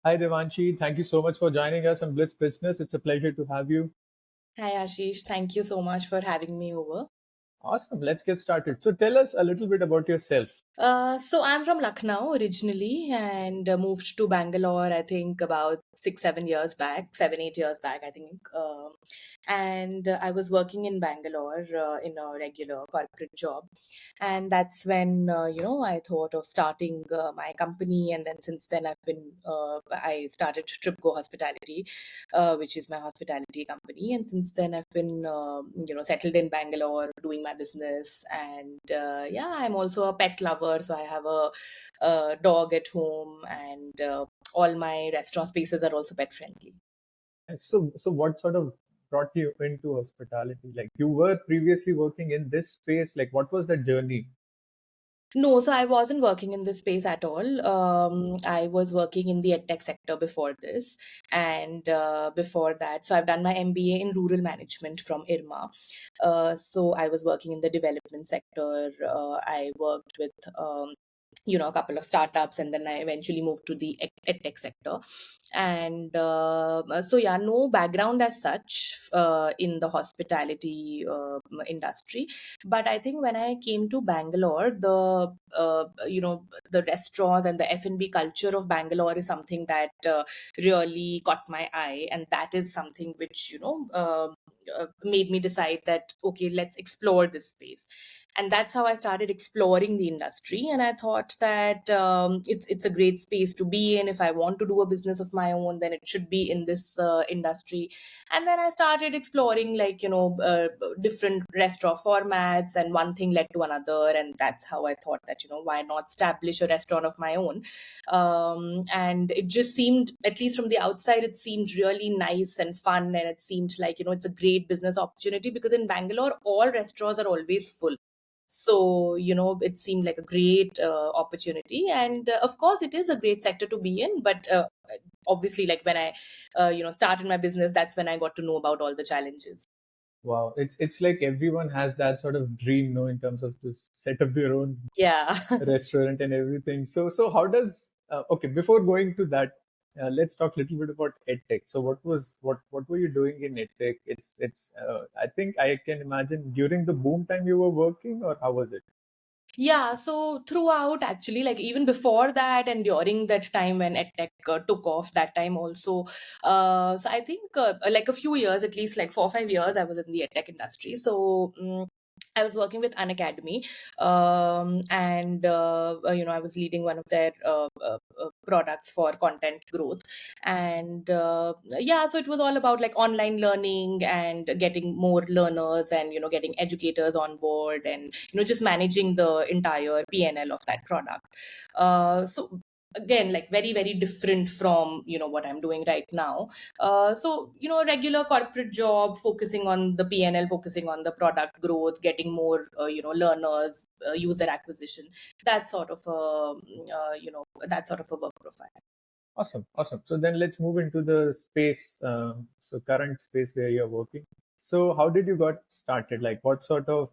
Hi, Devanshi. Thank you so much for joining us on Blitz Business. It's a pleasure to have you. Hi Ashish, thank you so much for having me over. Awesome. Let's get started. So, tell us a little bit about yourself. So I'm from Lucknow originally and moved to Bangalore, I think about 6, 7 years back, 7, 8 years back, I think. And I was working in Bangalore in a regular corporate job. And that's when, I thought of starting my company. And then since then, I started Tripgo Hospitality, which is my hospitality company. And since then, I've been, settled in Bangalore doing my business. And yeah, I'm also a pet lover. So I have a dog at home, and all my restaurant spaces are also pet friendly. So, what sort of brought you into hospitality? Like, you were previously working in this space. Like, what was that journey? No, so I wasn't working in this space at all. I was working in the EdTech sector before this, and before that, so I've done my MBA in rural management from IRMA. So I was working in the development sector. I worked with a couple of startups, and then I eventually moved to the EdTech sector. And so yeah, no background as such in the hospitality industry, but I think when I came to Bangalore, the restaurants and the F&B culture of Bangalore is something that really caught my eye, and that is something which made me decide that okay, let's explore this space. And that's how I started exploring the industry. And I thought that it's a great space to be in. If I want to do a business of my own, then it should be in this industry. And then I started exploring, like, different restaurant formats, and one thing led to another. And that's how I thought that, why not establish a restaurant of my own? And it just seemed, at least from the outside, it seemed really nice and fun. And it seemed like, it's a great business opportunity, because in Bangalore, all restaurants are always full. So, it seemed like a great opportunity. And of course, it is a great sector to be in. But obviously, like when I, started my business, that's when I got to know about all the challenges. Wow, it's like everyone has that sort of dream, no, in terms of to set up their own Yeah. restaurant and everything. So how does okay, before going to that, let's talk a little bit about EdTech. So what were you doing in EdTech? It's I think I can imagine during the boom time you were working, or how was it? Yeah, so throughout, actually, like even before that and during that time when EdTech took off, that time also. So I think like a few years, at least like 4 or 5 years, I was in the EdTech industry. So I was working with an academy, and I was leading one of their products for content growth. And yeah, so it was all about like online learning and getting more learners, and getting educators on board, and just managing the entire PNL of that product. So again, like very very different from what I'm doing right now. So regular corporate job, focusing on the PNL, focusing on the product growth, getting more learners, user acquisition, that sort of that sort of a work profile. Awesome, awesome. So then let's move into the space, so current space where you're working. So how did you got started? Like what sort of,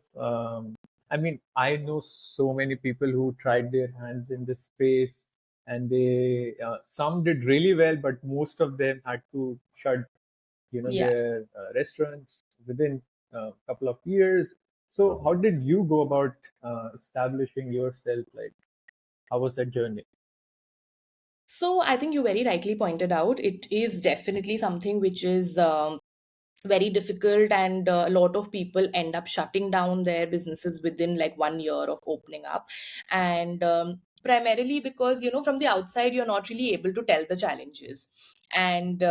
I mean, I know so many people who tried their hands in this space, and they, some did really well, but most of them had to shut, Yeah. their restaurants within a couple of years. So how did you go about establishing yourself? Like, how was that journey? So I think you very rightly pointed out, it is definitely something which is very difficult, and a lot of people end up shutting down their businesses within like 1 year of opening up. And primarily because from the outside you're not really able to tell the challenges. And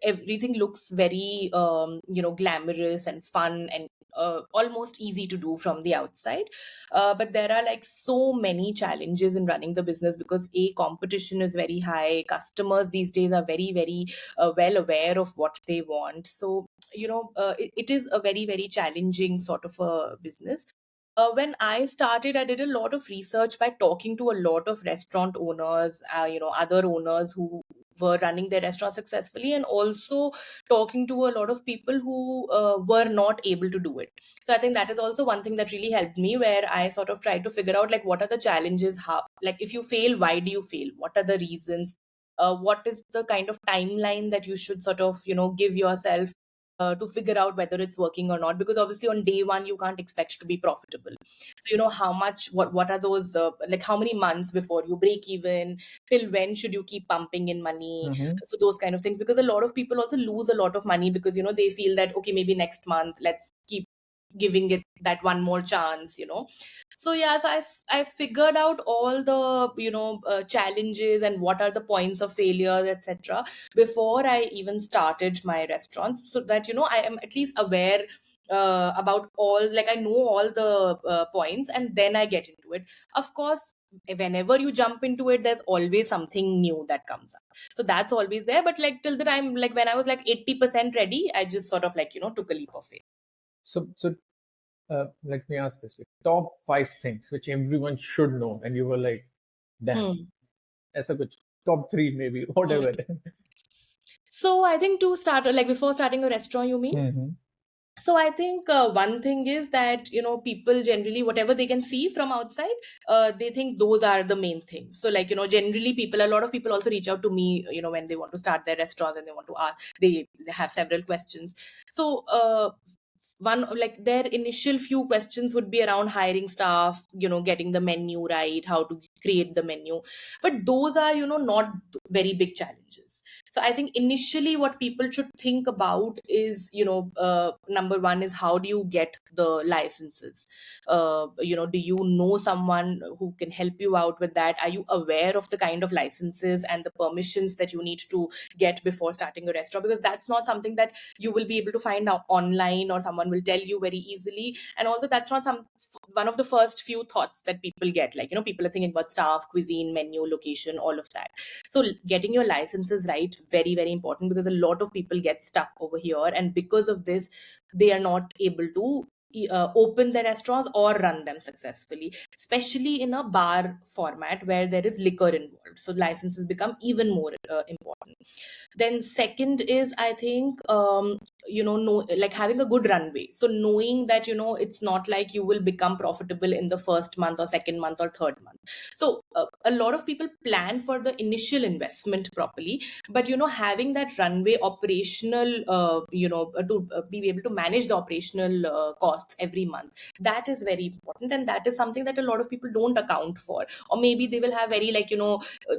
everything looks very glamorous and fun, and almost easy to do from the outside. But there are like so many challenges in running the business, because a competition is very high. Customers these days are very very well aware of what they want. So it is a very very challenging sort of a business. When I started, I did a lot of research by talking to a lot of restaurant owners, other owners who were running their restaurant successfully, and also talking to a lot of people who were not able to do it. So I think that is also one thing that really helped me, where I sort of tried to figure out like what are the challenges, how, like if you fail, why do you fail, what are the reasons, what is the kind of timeline that you should sort of give yourself to figure out whether it's working or not, because obviously on day one you can't expect to be profitable. So how much, what are those like how many months before you break even, till when should you keep pumping in money? Mm-hmm. So those kind of things, because a lot of people also lose a lot of money because they feel that okay, maybe next month let's keep giving it that one more chance. So yeah, so I figured out all the challenges and what are the points of failure, etc., before I even started my restaurants, so that I am at least aware about all, like I know all the points, and then I get into it. Of course, whenever you jump into it, there's always something new that comes up, so that's always there. But like till the time, like when I was like 80% ready, I just sort of like took a leap of faith. So let me ask this: top 5 things which everyone should know, and you were like, "Damn, Hmm. ऐसा कुछ." Top 3, maybe, Hmm. whatever. So I think to start, like before starting a restaurant, you mean? Mm-hmm. So I think one thing is that people generally, whatever they can see from outside, they think those are the main things. So like generally people, a lot of people also reach out to me when they want to start their restaurants and they want to ask, they have several questions. So one, like their initial few questions would be around hiring staff, getting the menu right, how to create the menu. But those are not very big challenges. So I think initially what people should think about is number one is, how do you get the licenses? Do you know someone who can help you out with that? Are you aware of the kind of licenses and the permissions that you need to get before starting a restaurant? Because that's not something that you will be able to find out online, or someone will tell you very easily. And also that's not one of the first few thoughts that people get, like people are thinking about staff, cuisine, menu, location, all of that. So getting your licenses right, very very important, because a lot of people get stuck over here, and because of this they are not able to open their restaurants or run them successfully, especially in a bar format where there is liquor involved. So licenses become even more important. Then second is, I think, know, like having a good runway. So knowing that it's not like you will become profitable in the first month or second month or third month. So a lot of people plan for the initial investment properly, but having that runway operational, to be able to manage the operational costs every month, that is very important, and that is something that a lot of people don't account for. Or maybe they will have very, like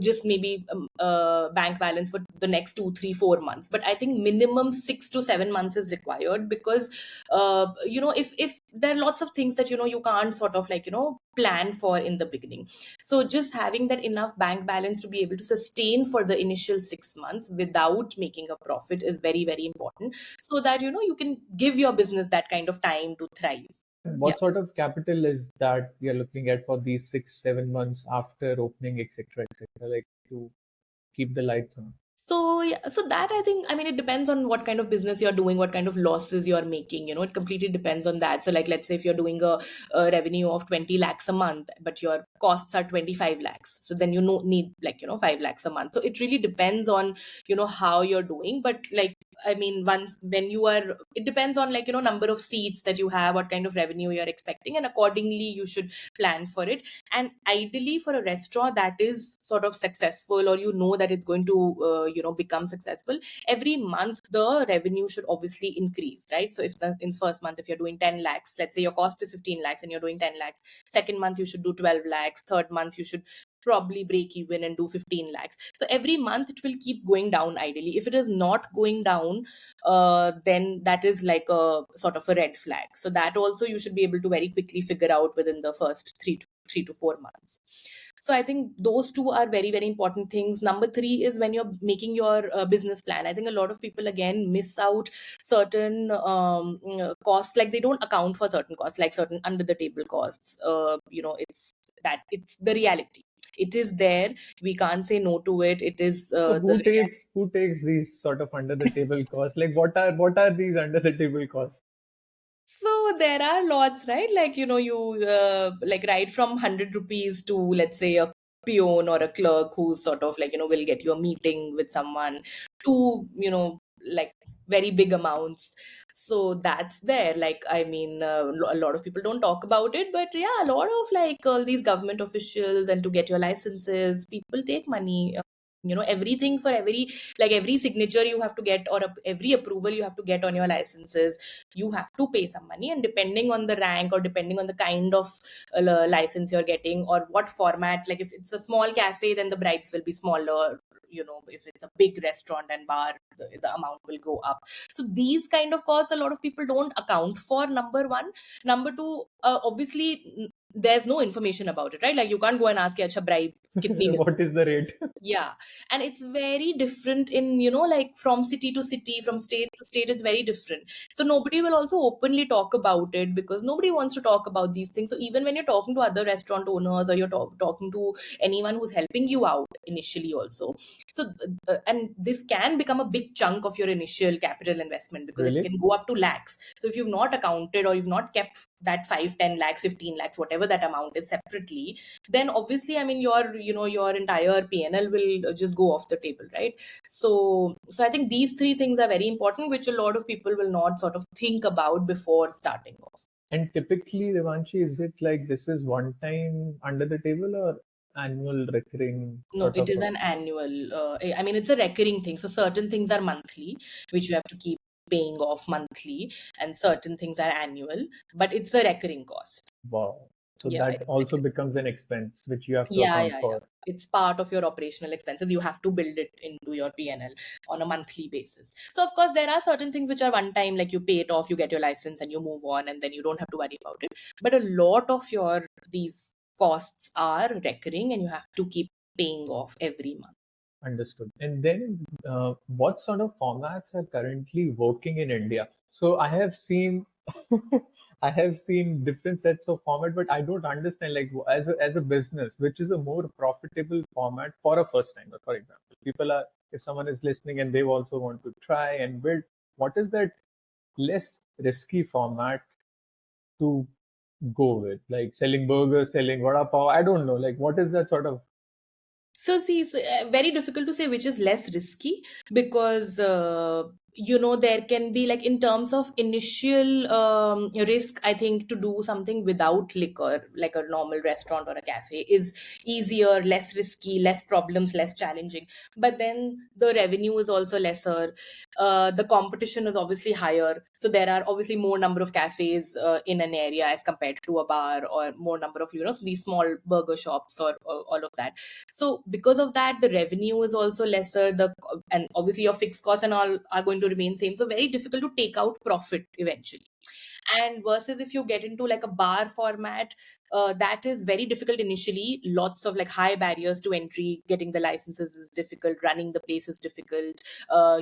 just maybe bank balance for the next 2 3 4 months, but I think minimum 6 to 7 months is required, because if there are lots of things that you can't sort of like plan for in the beginning. So just having that enough bank balance to be able to sustain for the initial 6 months without making a profit is very very important, so that you can give your business that kind of time to thrive. Yeah. What sort of capital is that you're looking at for these 6 7 months after opening, etc., etc., like to keep the lights on? So yeah, so that I think, I mean, it depends on what kind of business you're doing, what kind of losses you're making. It completely depends on that. So like, let's say if you're doing a revenue of 20 lakhs a month, but your costs are 25 lakhs, so then need like 5 lakhs a month. So it really depends on how you're doing. But like, I mean, once when you are, it depends on like number of seats that you have, what kind of revenue you're expecting, and accordingly you should plan for it. And ideally for a restaurant that is sort of successful, or that it's going to become successful, every month the revenue should obviously increase, right? So if in first month, if you're doing 10 lakhs, let's say your cost is 15 lakhs and you're doing 10 lakhs, second month you should do 12 lakhs, third month you should probably break even and do 15 lakhs. So every month it will keep going down. Ideally, if it is not going down, then that is like a sort of a red flag. So that also you should be able to very quickly figure out within the first 3 to 4 months. So I think those two are very very important things. Number three is when you're making your business plan. I think a lot of people again miss out certain costs, like they don't account for certain costs, like certain under the table costs. It's the reality. It is there. We can't say no to it. It is So the who takes these sort of under the table costs? Like what are these under the table costs? So there are lots, right? Like, you like right from 100 rupees to, let's say, a peon or a clerk who's sort of like, will get you a meeting with someone, to, like very big amounts. So that's there. Like, I mean, a lot of people don't talk about it, but yeah, a lot of like all these government officials, and to get your licenses, people take money. everything for every signature you have to get, or every approval you have to get on your licenses, you have to pay some money. And depending on the rank, or depending on the kind of license you're getting, or what format, like if it's a small cafe, then the bribes will be smaller. If it's a big restaurant and bar, the amount will go up. So these kind of costs a lot of people don't account for, number one. Number two, obviously there's no information about it, right? Like you can't go and ask, acha bribe kitni milti What is the rate? Yeah. And it's very different in, like from city to city, from state to state, it's very different. So nobody will also openly talk about it, because nobody wants to talk about these things. So even when you're talking to other restaurant owners, or you're talking to anyone who's helping you out initially also, so and this can become a big chunk of your initial capital investment, because it Really? can go up to lakhs. So if you've not accounted, or you've not kept that 5, 10 lakhs, 15 lakhs, whatever that amount is separately, then obviously, I mean, your entire PNL will just go off the table, right? So I think these three things are very important, which a lot of people will not sort of think about before starting off. And typically, Devanshi, is it like this is one time under the table or annual recurring No, sort it of is an annual. I mean, it's a recurring thing. So certain things are monthly, which you have to keep paying off monthly, and certain things are annual, but it's a recurring cost. wow. So Yeah, that it's also recurring. becomes an expense which you have to Yeah, account yeah, yeah. for. It's part of your operational expenses. You have to build it into your P&L on a monthly basis. So, of course, there are certain things which are one time, like you pay it off, you get your license, and you move on, and then you don't have to worry about it. But a lot of these costs are recurring, and you have to keep paying off every month. Understood. And then, what sort of formats are currently working in India? So I have seen, I have seen different sets of format, but I don't understand like as a business, which is a more profitable format for a first timer, for example. People are, if someone is listening and they also want to try and build, what is that less risky format to go with? Like selling burgers, selling vada pav. I don't know. Like what is that sort of So, see, it's very difficult to say which is less risky, because there can be, like, in terms of initial risk, I think to do something without liquor, like a normal restaurant or a cafe, is easier, less risky, less problems, less challenging. But then the revenue is also lesser. The competition is obviously higher. So there are obviously more number of cafes in an area as compared to a bar, or more number of, these small burger shops, or all of that. So because of that, the revenue is also lesser, and obviously your fixed costs and all are going to remain same, so very difficult to take out profit eventually. And versus if you get into like a bar format, that is very difficult initially. Lots of like high barriers to entry. Getting the licenses is difficult, running the place is difficult,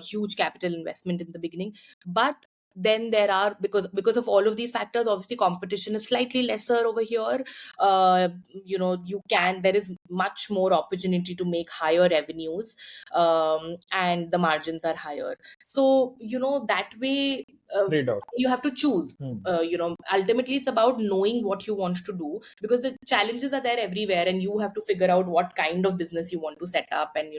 huge capital investment in the beginning. But then there are, because of all of these factors, obviously competition is slightly lesser over here. There is much more opportunity to make higher revenues, and the margins are higher. So that way, trade-off? you have to choose. Hmm. Ultimately it's about knowing what you want to do, because the challenges are there everywhere, and you have to figure out what kind of business you want to set up. And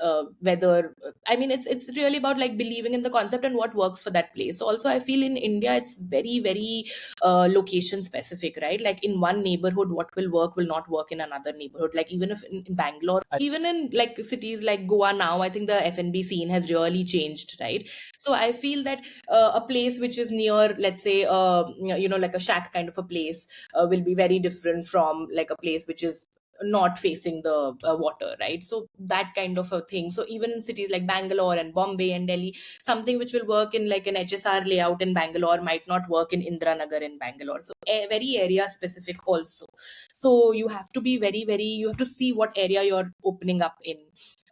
uh, whether I mean, it's really about like believing in the concept and what works for that place. Also, I feel in India it's very, very location specific, right? Like in one neighborhood, what will not work in another neighborhood. Like even if in Bangalore, even in like cities like Goa now, I think the F&B scene has really changed, right? So I feel that a place which is near, let's say, like a shack kind of a place, will be very different from like a place which is not facing the water, right? So that kind of a thing. So even in cities like Bangalore and Bombay and Delhi, something which will work in like an HSR layout in Bangalore might not work in Indranagar in Bangalore. So very area specific also. So you have to be very, very, you have to see what area you're opening up in.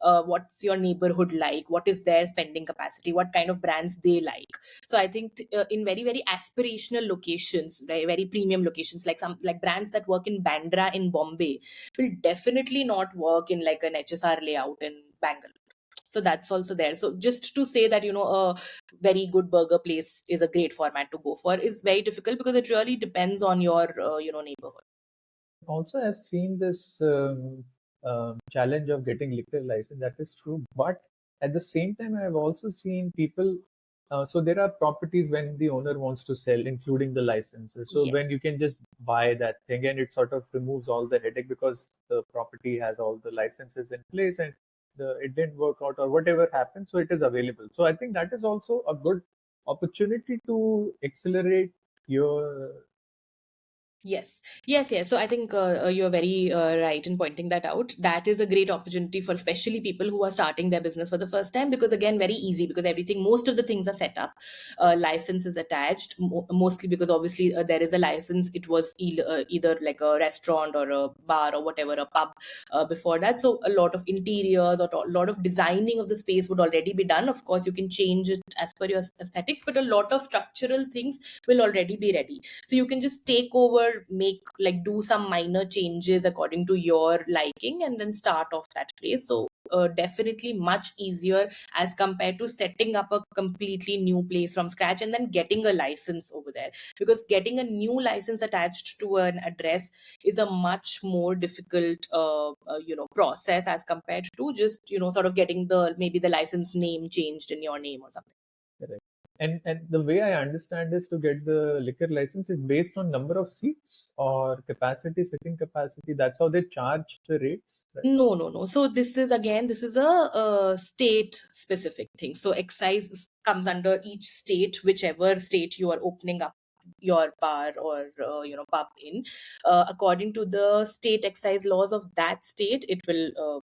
What's your neighborhood like, what is their spending capacity, what kind of brands they like. So I think in very, very aspirational locations, very, very premium locations, like some like brands that work in Bandra in Bombay will definitely not work in like an HSR layout in Bangalore. So that's also there. So just to say that a very good burger place is a great format to go for is very difficult, because it really depends on your neighborhood. Also, I've seen this challenge of getting liquor license. That is true, but at the same time, I've also seen people So there are properties when the owner wants to sell, including the licenses. So Yes. when you can just buy that thing and it sort of removes all the headache because the property has all the licenses in place and it didn't work out or whatever happened, so it is available. So I think that is also a good opportunity to accelerate your. Yes. So I think you're very right in pointing that out. That is a great opportunity for especially people who are starting their business for the first time, because again, very easy, because most of the things are set up. License is attached, mostly because obviously there is a license. It was either like a restaurant or a bar or whatever, a pub before that. So a lot of interiors or a lot of designing of the space would already be done. Of course, you can change it as per your aesthetics, but a lot of structural things will already be ready, so you can just take over, make like do some minor changes according to your liking, and then start off that place. So definitely much easier as compared to setting up a completely new place from scratch and then getting a license over there, because getting a new license attached to an address is a much more difficult process as compared to just sort of getting the maybe the license name changed in your name or something. Correct. And the way I understand is to get the liquor license is based on number of seats or capacity, sitting capacity. That's how they charge the rates. Right? No. So this is a state specific thing. So excise comes under each state, whichever state you are opening up your bar or pub in. According to the state excise laws of that state, it will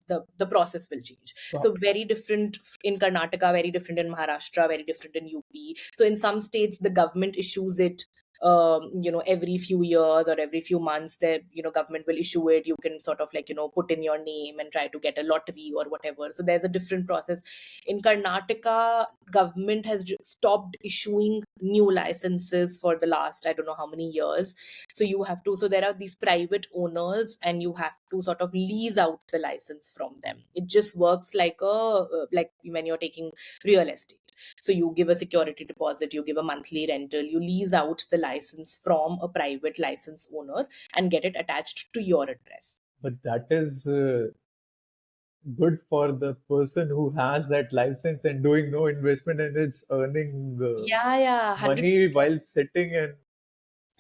the process will change. So So very different in Karnataka, very different in Maharashtra, very different in UP. So in some states the government issues it every few years or every few months. The government will issue it. You can sort of like put in your name and try to get a lottery or whatever. So there's a different process. In Karnataka, government has stopped issuing new licenses for the last I don't know how many years. So there are these private owners and you have to sort of lease out the license from them. It just works like like when you're taking real estate. So you give a security deposit, you give a monthly rental, you lease out the license from a private license owner and get it attached to your address. but that is good for the person who has that license and doing no investment and it's earning Yeah, money 100%. while sitting and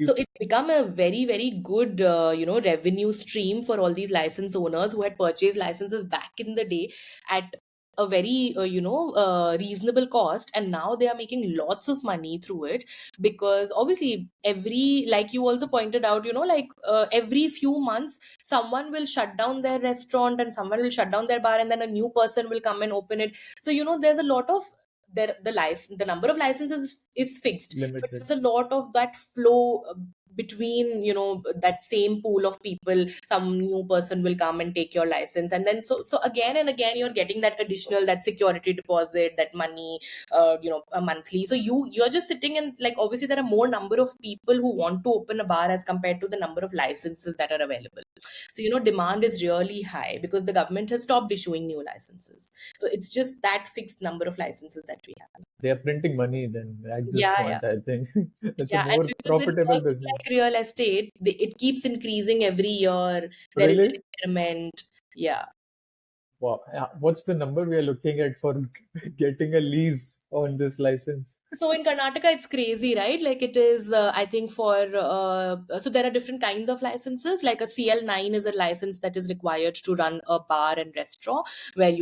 So you, it become a very, very good, revenue stream for all these license owners who had purchased licenses back in the day at a very, reasonable cost, and now they are making lots of money through it, because obviously like you also pointed out, like every few months someone will shut down their restaurant and someone will shut down their bar, and then a new person will come and open it. So there's a lot of the number of licenses is fixed, but limited. there's a lot of that flow between that same pool of people. Some new person will come and take your license, and then so again and again you're getting that additional, that security deposit, that money, a monthly. So you're just sitting, and like obviously there are more number of people who want to open a bar as compared to the number of licenses that are available. So demand is really high because the government has stopped issuing new licenses. So it's just that fixed number of licenses that we have. They are printing money then at this Yeah. point, I think. It's a Yeah, and more because it profitable works business. like real estate, it keeps increasing every year. There is an Really? increment. Yeah. Wow. What's the number we are looking at for getting a lease on this license? So in Karnataka, it's crazy, right? Like it is, I think so there are different kinds of licenses. Like a CL9 is a license that is required to run a bar and restaurant where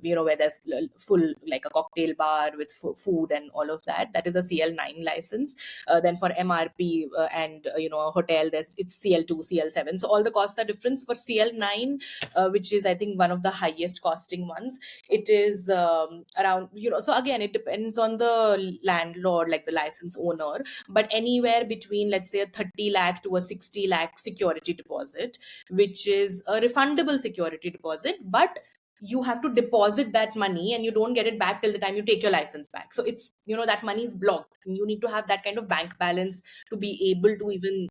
where there's full, like a cocktail bar with food and all of that. That is a CL9 license. Then for MRP and, a hotel, it's CL2, CL7. So all the costs are different. For CL9, which is, I think, one of the highest costing ones, it is around, so again it depends on the landlord, like the license owner, but anywhere between, let's say, a 30 lakh to a 60 lakh security deposit, which is a refundable security deposit, but you have to deposit that money and you don't get it back till the time you take your license back. So it's, that money is blocked, and you need to have that kind of bank balance to be able to even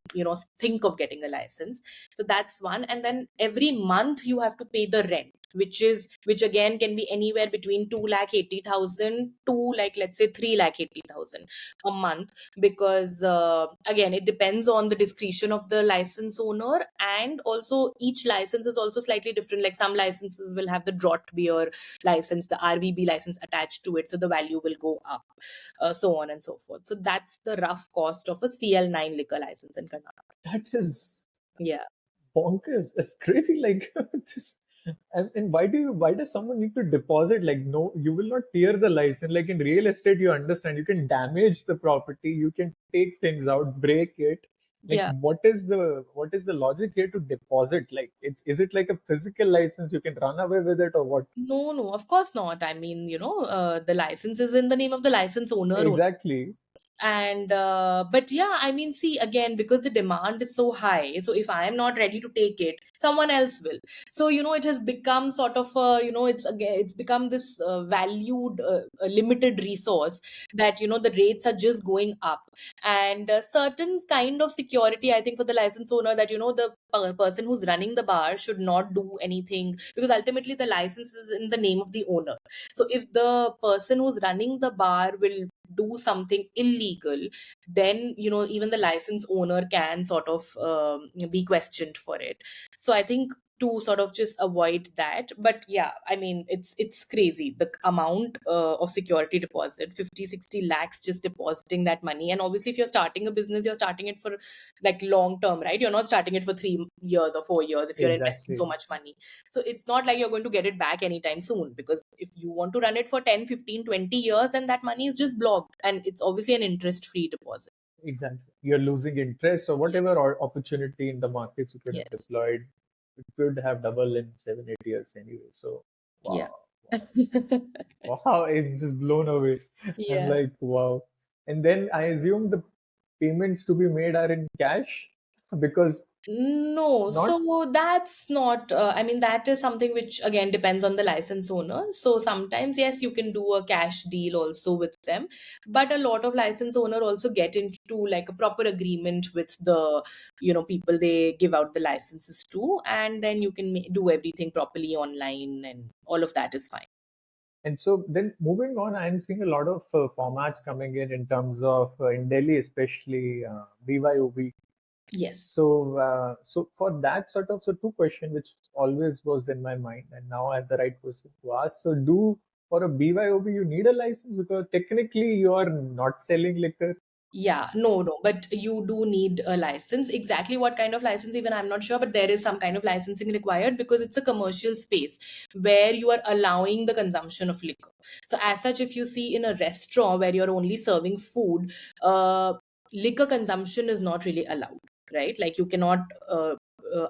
think of getting a license. So that's one. And then every month you have to pay the rent, which again can be anywhere between 2,80,000 to, like, let's say 3,80,000 a month, because again, it depends on the discretion of the license owner, and also each license is also slightly different. Like some licenses will have the draught beer license, the RVB license attached to it, so the value will go up, so on and so forth. So that's the rough cost of a CL9 liquor license in Karnataka. That is Yeah. bonkers. It's crazy. Like this, and why does someone need to deposit? Like, no, you will not tear the license. Like in real estate, you understand you can damage the property, you can take things out, break it. Like, Yeah. what is the logic here to deposit? Like, is it like a physical license you can run away with it or what? No, no, of course not. I mean, the license is in the name of the license owner only. Exactly. And but yeah, I mean, see, again, because the demand is so high, so if I am not ready to take it, someone else will. So it has become sort of it's become this valued limited resource, that the rates are just going up. And certain kind of security, I think, for the license owner, that the person who's running the bar should not do anything, because ultimately the license is in the name of the owner. So if the person who's running the bar will do something illegal, then even the license owner can sort of be questioned for it. So I think, to sort of just avoid that. But yeah, I mean, it's crazy, the amount of security deposit, 50-60 lakhs, just depositing that money. And obviously, if you're starting a business, you're starting it for like long term, right? You're not starting it for 3 years or 4 years if you're investing so Exactly. much money. So it's not like you're going to get it back anytime soon, because if you want to run it for 10, 15, 20 years, then that money is just blocked, and it's obviously an interest free deposit. Exactly. You're losing interest or Yeah. whatever opportunity in the markets you could have Yes. deployed. It would have doubled in 7, 8 years anyway. So, Yeah. wow, wow, wow, it's just blown away. I'm Yeah. like, wow. And then I assume the payments to be made are in cash because No, not so that's not, I mean, that is something which again depends on the license owner. So sometimes, yes, you can do a cash deal also with them, but a lot of license owner also get into like a proper agreement with the, people they give out the licenses to, and then you can do everything properly online, and all of that is fine. and so then moving on, I'm seeing a lot of formats coming in terms of in Delhi, especially BYOB. Yes. So for that sort of, so two question which always was in my mind, and now I have the right person to ask. So do for a BYOB you need a license because technically you are not selling liquor. Yeah, no, no, but you do need a license. Exactly what kind of license, even I'm not sure, but there is some kind of licensing required, because it's a commercial space where you are allowing the consumption of liquor. So, as such, if you see in a restaurant where you're only serving food, uh, liquor consumption is not really allowed, right? Like, you cannot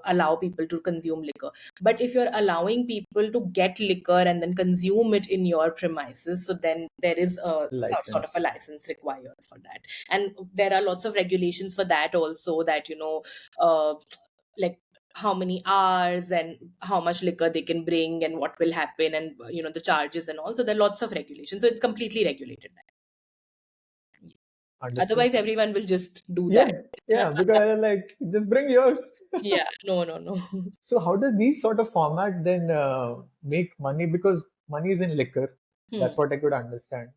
allow people to consume liquor. But if you're allowing people to get liquor and then consume it in your premises, so then there is a sort of a License. license required for that. And there are lots of regulations for that also, that uh, like how many hours and how much liquor they can bring and what will happen, and the charges and all. So there are lots of regulations, so it's completely regulated. Understood. Otherwise everyone will just do Yeah, that. yeah, because I like just bring yours. Yeah, no, no, no. So how does these sort of format then make money? Because money is in liquor. Hmm. That's what I could understand.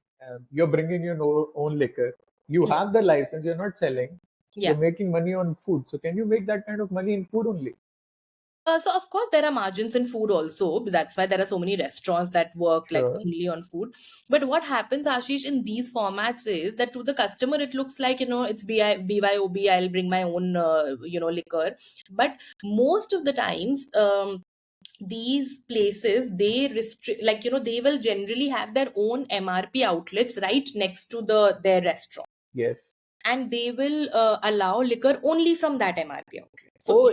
You're bringing your own liquor. You Hmm. have the license. You're not selling. You're Yeah. making money on food. So can you make that kind of money in food only? So of course there are margins in food also. That's why there are so many restaurants that work like Sure. only on food. But what happens, Ashish, in these formats is that to the customer it looks like it's BYOB. I'll bring my own liquor. But most of the times, these places, they restrict, like they will generally have their own MRP outlets right next to their restaurant, Yes. and they will allow liquor only from that MRP outlet. So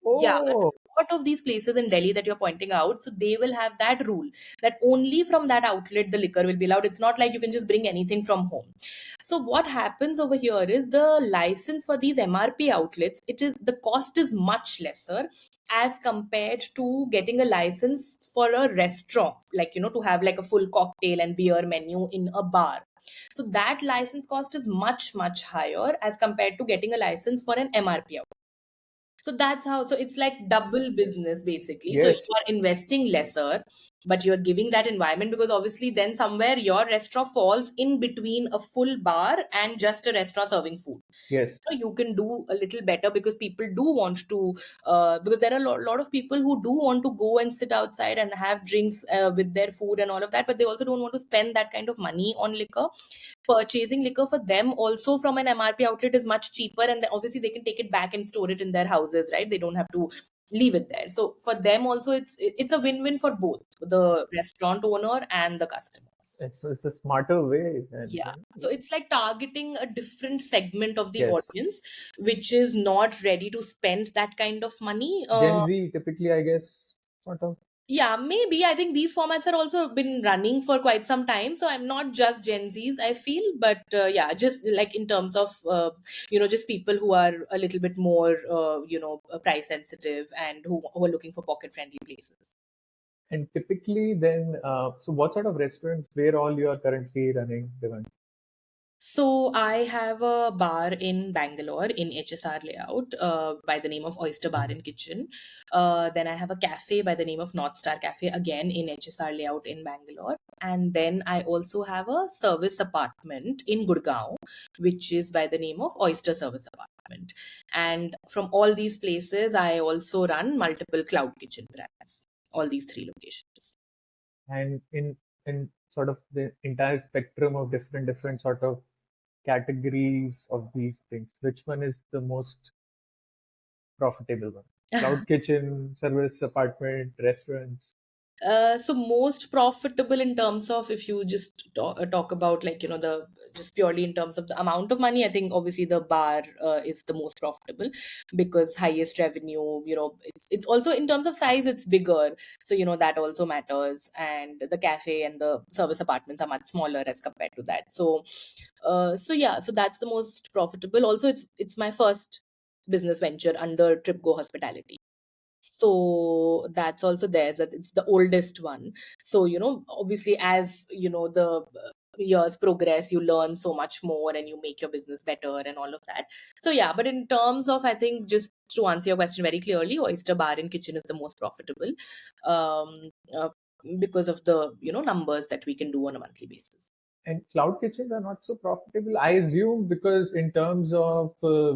Oh, yeah, oh, a lot of these places in Delhi that you're pointing out, so they will have that rule that only from that outlet the liquor will be allowed. It's not like you can just bring anything from home. So what happens over here is the license for these MRP outlets, the cost is much lesser as compared to getting a license for a restaurant, like to have like a full cocktail and beer menu in a bar. So that license cost is much, much higher as compared to getting a license for an MRP outlet. So that's how, so it's like double business basically. So you Yes, are investing lesser, but you're giving that environment, because obviously then somewhere your restaurant falls in between a full bar and just a restaurant serving food. yes, So you can do a little better, because people do want to, because there are a lot of people who do want to go and sit outside and have drinks with their food and all of that, but they also don't want to spend that kind of money on liquor. Purchasing liquor for them also from an MRP outlet is much cheaper, and obviously they can take it back and store it in their houses, right? They don't have to leave it there. So for them also, it's a win-win for both the restaurant owner and the customers. it's a smarter way, and Yeah. So it's like targeting a different segment of the yes, audience, which is not ready to spend that kind of money. Gen Z typically, I guess, sort of. Yeah, maybe. I think these formats are also been running for quite some time. So I'm not just Gen Zs, I feel, but yeah, just like in terms of, just people who are a little bit more, price sensitive, and who are looking for pocket friendly places. And typically, then, so what sort of restaurants where all you are currently running, Devanshi? So I have a bar in Bangalore in HSR layout by the name of Oyster Bar and Kitchen. Then I have a cafe by the name of North Star Cafe, again in HSR layout in Bangalore. And then I also have a service apartment in Gurgaon, which is by the name of Oyster Service Apartment. And from all these places, I also run multiple cloud kitchen brands, all these three locations. And in sort of the entire spectrum of different sort of categories of these things, which one is the most profitable one? Cloud kitchen, service apartment, restaurants. So most profitable in terms of, if you just talk about, like, the just purely in terms of the amount of money, I think obviously the bar is the most profitable, because highest revenue, it's also in terms of size, it's bigger. So, that also matters. And the cafe and the service apartments are much smaller as compared to that. So yeah, so that's the most profitable. Also, it's my first business venture under Tripgo Hospitality. So that's also there, that it's the oldest one. So, obviously, as the years progress, you learn so much more and you make your business better and all of that. So yeah, but in terms of, I think, just to answer your question very clearly, Oyster Bar and Kitchen is the most profitable, um, uh, because of the numbers that we can do on a monthly basis. And cloud kitchens are not so profitable, I assume, because in terms of uh,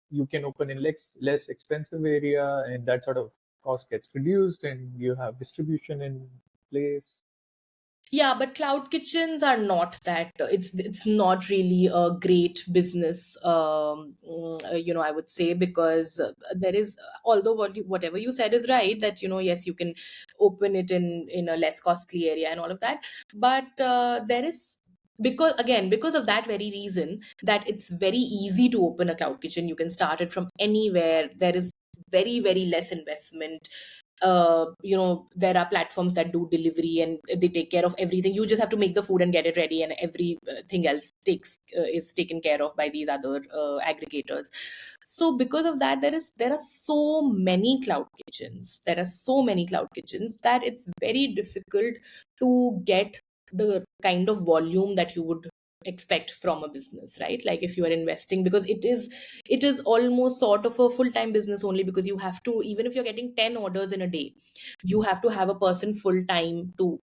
you can open in less expensive area, and that sort of cost gets reduced, and you have distribution in place. Yeah, but cloud kitchens are not that. It's not really a great business. I would say, because there is, although whatever you said is right, that yes, you can open it in a less costly area and all of that, but there is, because of that very reason, that it's very easy to open a cloud kitchen. You can start it from anywhere. There is very, very less investment. There are platforms that do delivery and they take care of everything. You just have to make the food and get it ready, and everything else is taken care of by these other aggregators. So because of that, there are so many cloud kitchens. There are so many cloud kitchens that it's very difficult to get the kind of volume that you would expect from a business, right? Like, if you are investing, because it is almost sort of a full-time business, only because you have to, even if you're getting 10 orders in a day, you have to have a person full-time to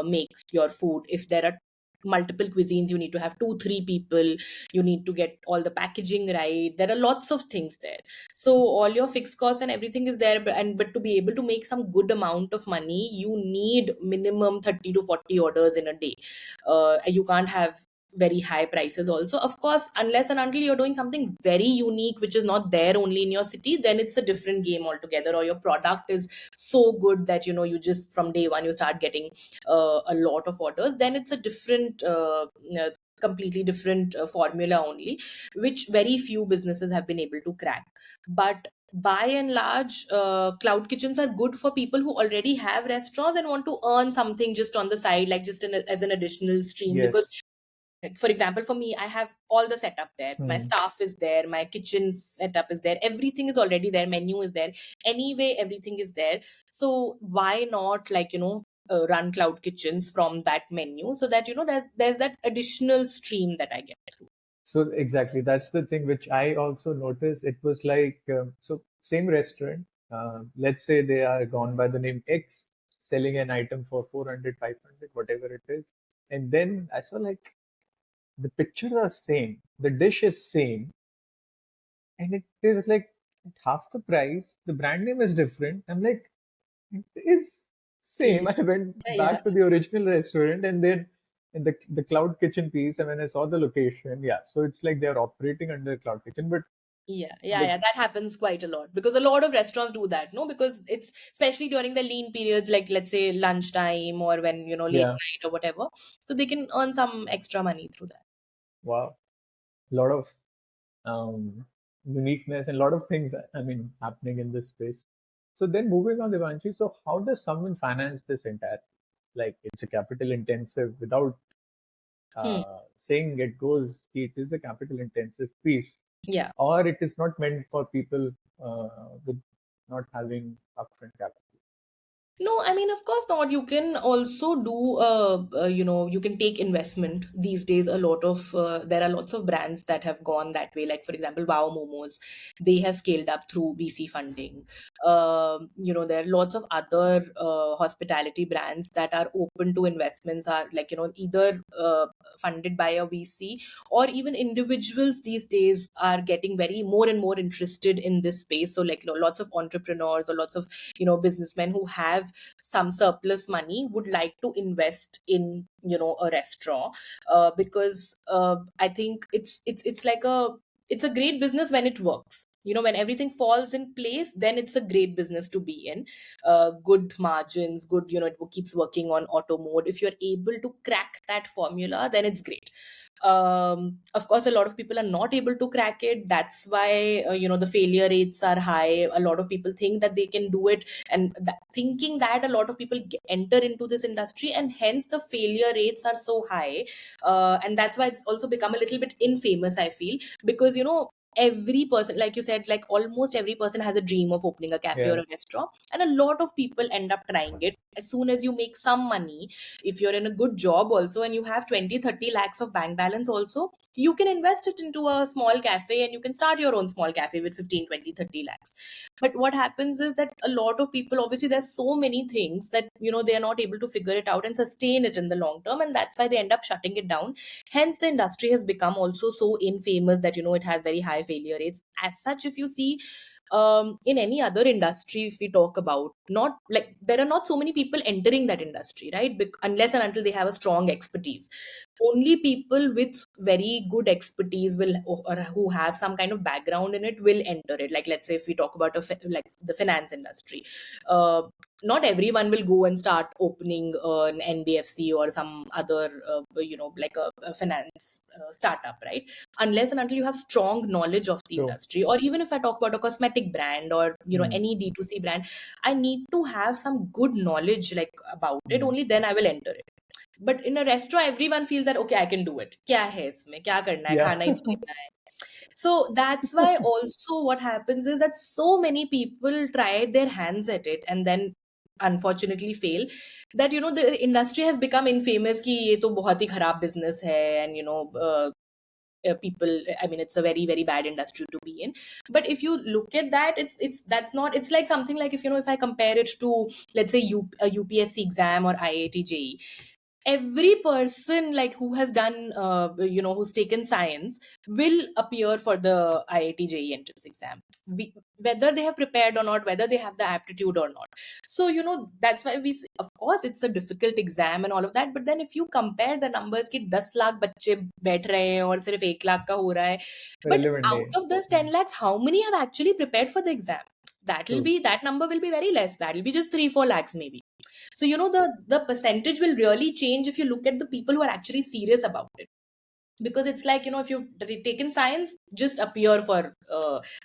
make your food. If there are multiple cuisines, you need to have 2 3 people. You need to get all the packaging right. There are lots of things there. So all your fixed costs and everything is there, but to be able to make some good amount of money, you need minimum 30 to 40 orders in a day. You can't have very high prices also, of course, unless and until you're doing something very unique, which is not there only in your city. Then it's a different game altogether, or your product is so good that you just from day one you start getting a lot of orders. Then it's a different completely different formula only, which very few businesses have been able to crack. But by and large, cloud kitchens are good for people who already have restaurants and want to earn something just on the side, like just as an additional stream. Because, Yes. like, for example, for me, I have all the setup there. My Hmm. staff is there, my kitchen setup is there, everything is already there, menu is there. Anyway, everything is there. So why not, like, run cloud kitchens from that menu, so that that there's that additional stream that I get through. So exactly, that's the thing which I also noticed. It was like so same restaurant. Let's say they are gone by the name X, selling an item for 400, 500, whatever it is, and then I saw like the pictures are same, the dish is same, and it is like half the price. The brand name is different. I'm like, it is same. Yeah, I went yeah. back to the original restaurant and then in the cloud kitchen piece, and when I saw the location, yeah, so it's like they're operating under cloud kitchen, but Yeah, yeah, but yeah. That happens quite a lot because a lot of restaurants do that, no? Because it's especially during the lean periods, like let's say lunchtime or when, late yeah, night or whatever. So they can earn some extra money through that. wow, a lot of um, uniqueness and a lot of things. I mean, happening in this space. So then moving on, Devanshi. So how does someone finance this entire? Like it's a capital intensive without Hmm. saying it goes. It is a capital intensive piece, Yeah. or it is not meant for people with not having upfront capital. No, I mean, of course not. You can also do, you can take investment these days. There are lots of brands that have gone that way. Like, for example, Wow Momos, they have scaled up through VC funding. There are lots of other hospitality brands that are open to investments, are like, either funded by a VC or even individuals these days are getting very more and more interested in this space. So, like, lots of entrepreneurs or lots of businessmen who have some surplus money would like to invest in a restaurant, because I think it's a great business when it works. When everything falls in place, then it's a great business to be in. Good margins, good, it keeps working on auto mode. If you're able to crack that formula, then it's great. Of course, a lot of people are not able to crack it. That's why the failure rates are high. A lot of people think that they can do it, and thinking that, a lot of people enter into this industry, and hence the failure rates are so high. And that's why it's also become a little bit infamous, I feel, because every person, like you said, like almost every person has a dream of opening a cafe or Yeah, a restaurant, and a lot of people end up trying it. As soon as you make some money, if you're in a good job also, and you have 20-30 lakhs of bank balance also, you can invest it into a small cafe, and you can start your own small cafe with 15, 20, 30 lakhs. But what happens is that a lot of people, obviously there's so many things that they are not able to figure it out and sustain it in the long term, and that's why they end up shutting it down. Hence the industry has become also so infamous that it has very high failure rates. As such, if you see, in any other industry, if we talk about, not like there are not so many people entering that industry, right? Unless and until they have a strong expertise, only people with very good expertise will, or who have some kind of background in it, will enter it. Like, let's say if we talk about like the finance industry, uh, not everyone will go and start opening an NBFC or some other like a finance startup, right? Unless and until you have strong knowledge of the true. industry. Or even if I talk about a cosmetic brand, or Hmm. any D2C brand, I need to have some good knowledge like about it, Hmm. only then I will enter it. But in a restaurant, everyone feels that okay, I can do it. क्या है इसमें, क्या करना है, Yeah, खाना ही तो देना है. So that's why also what happens is that so many people try their hands at it and then unfortunately fail. That the industry has become infamous कि ये तो बहुत ही खराब business है, and people, I mean, it's a very very bad industry to be in. But if you look at that, it's that's not, it's like something like, if I compare it to, let's say, a UPSC exam or IIT JEE. Every person like who has done who's taken science will appear for the IIT JEE entrance exam, whether they have prepared or not, whether they have the aptitude or not. So that's why of course it's a difficult exam and all of that, but then if you compare the numbers कि 10 लाख बच्चे बैठ रहे हैं और सिर्फ 1 लाख का हो रहा है, but relevant day. out of those Hmm. 10 lakhs, how many have actually prepared for the exam? True. That number will be very less. That will be just 3-4 lakhs maybe. So the percentage will really change if you look at the people who are actually serious about it. Because it's like, if you've taken science, just appear for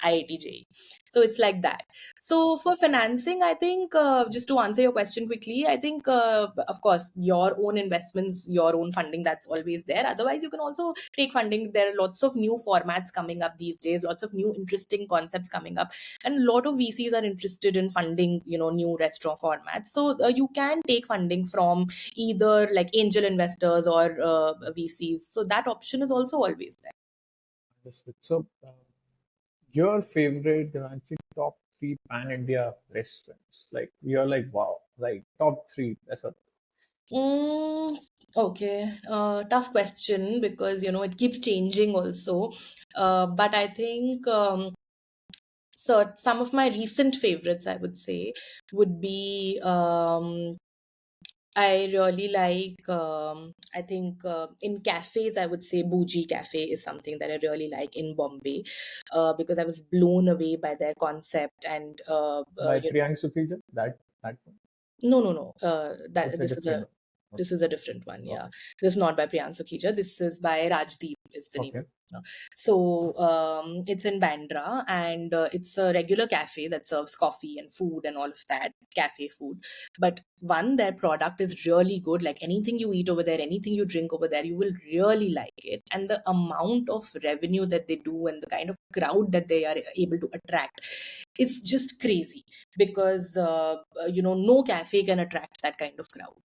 IIT JEE. So it's like that. So for financing, I think, just to answer your question quickly, I think, of course, your own investments, your own funding, that's always there. Otherwise, you can also take funding. There are lots of new formats coming up these days, lots of new interesting concepts coming up, and a lot of VCs are interested in funding new restaurant formats. So you can take funding from either like angel investors or VCs. So that option is also always there. Understood. So, your favorite, actually, top three pan India restaurants? Like, you're like, wow, like top three. That's a Mm, okay, tough question because it keeps changing also. But I think so. Some of my recent favorites, I would say, would be I really like. I think in cafes, I would say Booji Cafe is something that I really like in Bombay, because I was blown away by their concept and by Priyank Sukija. That one. no, no, no. It's That a this is a different one. this is a different one. Okay. Yeah, Okay. this is not by Priyanka Khija. This is by Rajdeep. Is the name. Okay. So it's in Bandra, and it's a regular cafe that serves coffee and food and all of that cafe food. But one, their product is really good. Like anything you eat over there, anything you drink over there, you will really like it. And the amount of revenue that they do and the kind of crowd that they are able to attract is just crazy because no cafe can attract that kind of crowd.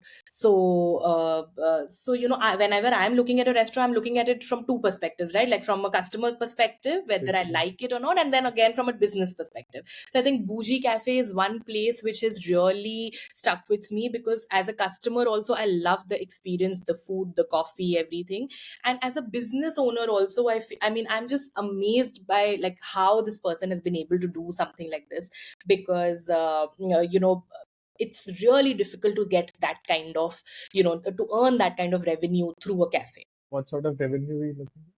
Whenever I'm looking at a restaurant, I'm looking at it from two perspectives, right? Like from a customer's perspective, whether I Basically. like it or not, and then again from a business perspective. So I think Bougie Cafe is one place which has really stuck with me because as a customer also I love the experience, the food, the coffee, everything. And as a business owner also, I'm just amazed by like how this person has been able to do something like this because it's really difficult to get that kind of to earn that kind of revenue through a cafe. What sort of revenue are you looking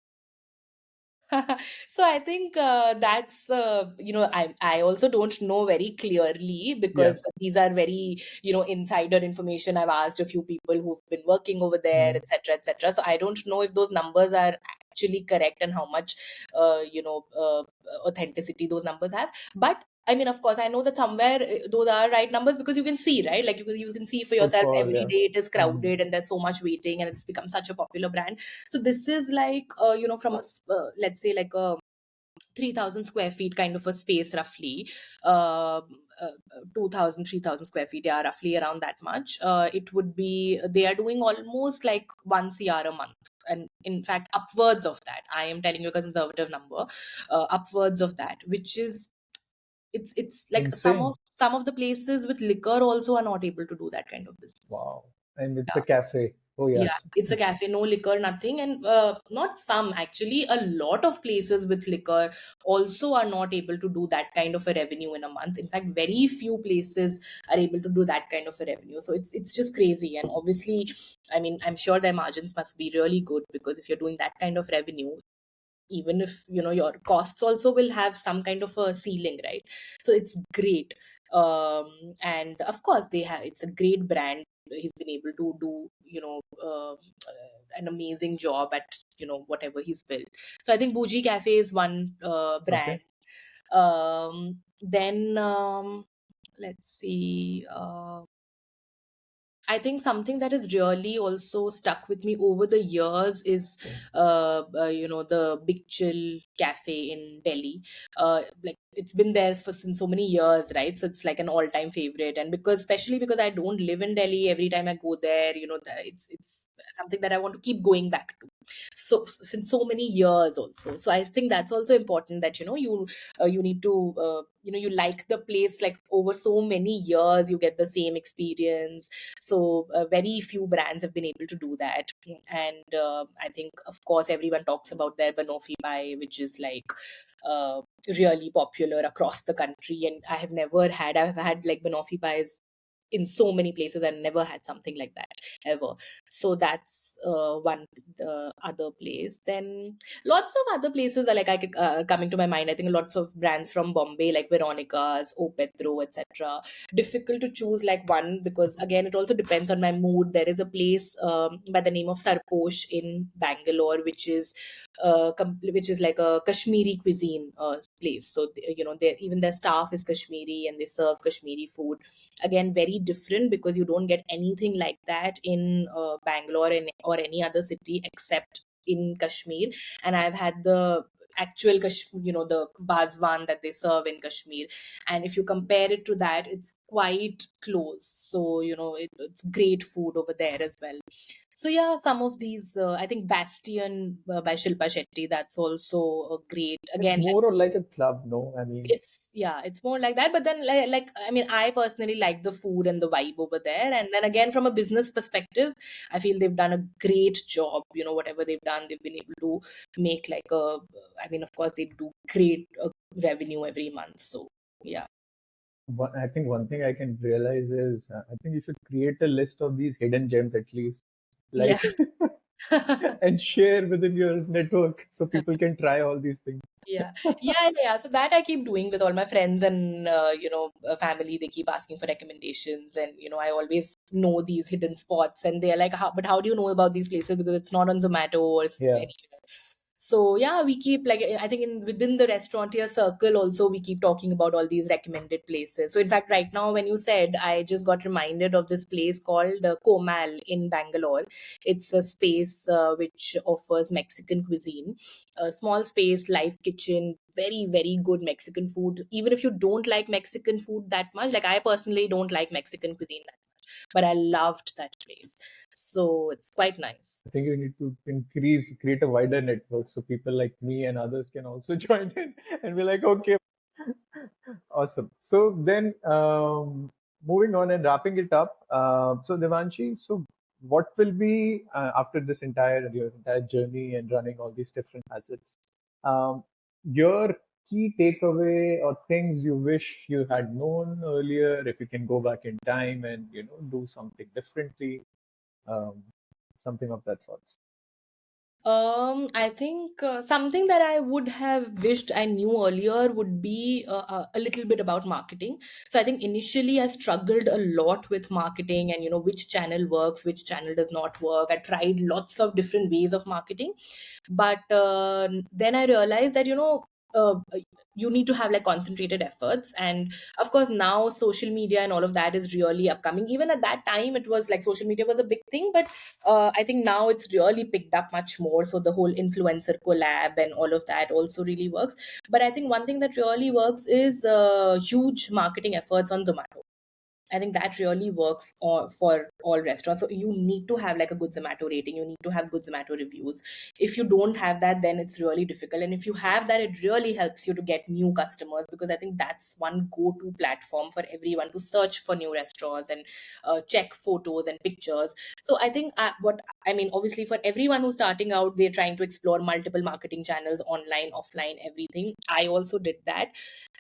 So I think that's I also don't know very clearly at? Yeah. because these are very insider information. I've asked a few people who've been working over there, Hmm. etc., etc. So I don't know if those numbers are actually correct and how much authenticity those numbers have. But I mean, of course, I know that somewhere those are right numbers because you can see, right? Like you can see for yourself Footfall, every yeah. day it is Hmm. crowded and there's so much waiting and it's become such a popular brand. So this is like from let's say like a 3,000 square feet kind of a space roughly, uh, 2,000 square feet, yeah, roughly around that much. It would be they are doing almost like 1 CR a month, and in fact upwards of that. I am telling you a conservative number, upwards of that, which is it's like Insane. some of the places with liquor also are not able to do that kind of business. Wow. And it's a Yeah. cafe. Oh, yeah. Yeah, it's a cafe, no liquor, nothing. And not some, actually, a lot of places with liquor also are not able to do that kind of a revenue in a month. In fact, very few places are able to do that kind of a revenue. So it's just crazy. And obviously, I mean, I'm sure their margins must be really good because if you're doing that kind of revenue, even if your costs also will have some kind of a ceiling, right? So it's great. And of course they have it's a great brand. He's been able to do an amazing job at whatever he's built. So I think Bougie Cafe is one Okay. brand. Then let's see. I think something that has really also stuck with me over the years is, the Big Chill Cafe in Delhi. Like it's been there for since so many years, right? So it's like an all-time favorite. And especially because I don't live in Delhi, every time I go there, it's something that I want to keep going back to. So since so many years also. So I think that's also important that you need to you like the place like over so many years, you get the same experience. So very few brands have been able to do that. And I think of course everyone talks about their banoffee pie, which is like uh, really popular across the country. And I've had like banoffee pies in so many places and never had something like that ever. So that's one other place. Then lots of other places are like coming to my mind. I think lots of brands from Bombay like Veronica's, O Pedro, etc. Difficult to choose like one because again it also depends on my mood. There is a place by the name of Sarposh in Bangalore, which is like a Kashmiri cuisine place. So even their staff is Kashmiri and they serve Kashmiri food. Again, very different because you don't get anything like that in Bangalore or any other city except in Kashmir. And I've had the actual the bazwan that they serve in Kashmir, and if you compare it to that, it's quite close. So, it's great food over there as well. So, yeah, some of these, I think Bastion by Shilpa Shetty, that's also a great, It's again, more or like a club, no? I mean, it's more like that. But then, I mean, I personally like the food and the vibe over there. And then again, from a business perspective, I feel they've done a great job. Whatever they've done, they've been able to make like I mean, of course, they do great revenue every month. So, yeah. I think one thing I can realize is I think you should create a list of these hidden gems at least, Yeah. like, and share within your network so people can try all these things. Yeah, yeah, yeah. So that I keep doing with all my friends and family. They keep asking for recommendations, and I always know these hidden spots, and they're like, "But how do you know about these places? Because it's not on Zomato or Yeah. anywhere." So yeah, we keep like I think within the restaurateur circle also we keep talking about all these recommended places. So in fact, right now when you said, I just got reminded of this place called Komal in Bangalore. It's a space which offers Mexican cuisine, a small space, live kitchen, very very good Mexican food. Even if you don't like Mexican food that much, like I personally don't like Mexican cuisine that much, but I loved that place. So it's quite nice. I think you need to create a wider network so people like me and others can also join in and be like, okay, awesome. So then, moving on and wrapping it up. So Devanshi, so what will be after this your entire journey and running all these different assets? Um, your key takeaway or things you wish you had known earlier, if you can go back in time and do something differently, um, something of that sort. I think something that I would have wished I knew earlier would be a little bit about marketing. So I think initially I struggled a lot with marketing and which channel works, which channel does not work. I tried lots of different ways of marketing, but then I realized that you need to have like concentrated efforts. And of course now social media and all of that is really upcoming. Even at that time it was like social media was a big thing, but I think now it's really picked up much more. So the whole influencer collab and all of that also really works. But I think one thing that really works is huge marketing efforts on Zomato. I think that really works for all restaurants. So you need to have like a good Zomato rating. You need to have good Zomato reviews. If you don't have that, then it's really difficult. And if you have that, it really helps you to get new customers, because I think that's one go-to platform for everyone to search for new restaurants and check photos and pictures. So I think what I mean, obviously, for everyone who's starting out, they're trying to explore multiple marketing channels, online, offline, everything. I also did that.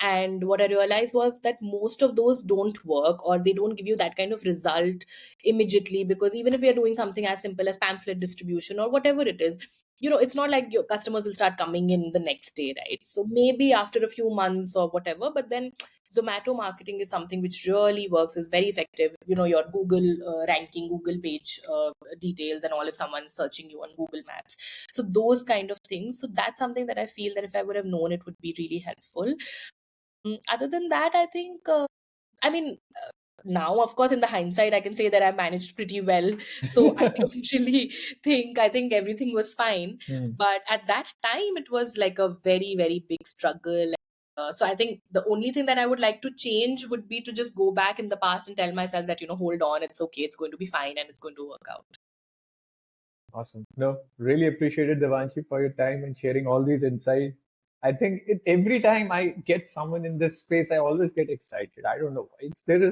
And what I realized was that most of those don't work, or they don't give you that kind of result immediately. Because even if you're doing something as simple as pamphlet distribution or whatever it is, it's not like your customers will start coming in the next day, right? So maybe after a few months or whatever, but then Zomato marketing is something which really works, is very effective. Your Google ranking, Google page details and all, if someone's searching you on Google Maps. So those kind of things. So that's something that I feel that if I would have known, it would be really helpful. Other than that, I think, I mean, now, of course, in the hindsight, I can say that I managed pretty well. So I don't really I think everything was fine. Hmm. But at that time, it was like a very, very big struggle. So I think the only thing that I would like to change would be to just go back in the past and tell myself that, hold on, it's okay, it's going to be fine and it's going to work out. Awesome. No, really appreciated Devanshi for your time and sharing all these insights. I think every time I get someone in this space, I always get excited. I don't know. There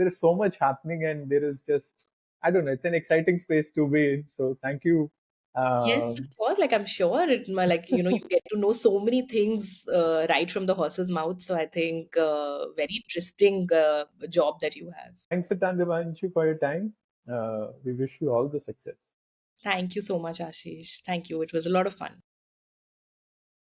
is so much happening, and there is just I don't know. It's an exciting space to be in. So thank you. Yes, of Um, course. Like I'm sure like you get to know so many things right from the horse's mouth. So I think very interesting job that you have. Thanks a ton, Devanshi, for your time. We wish you all the success. Thank you so much, Ashish. Thank you. It was a lot of fun.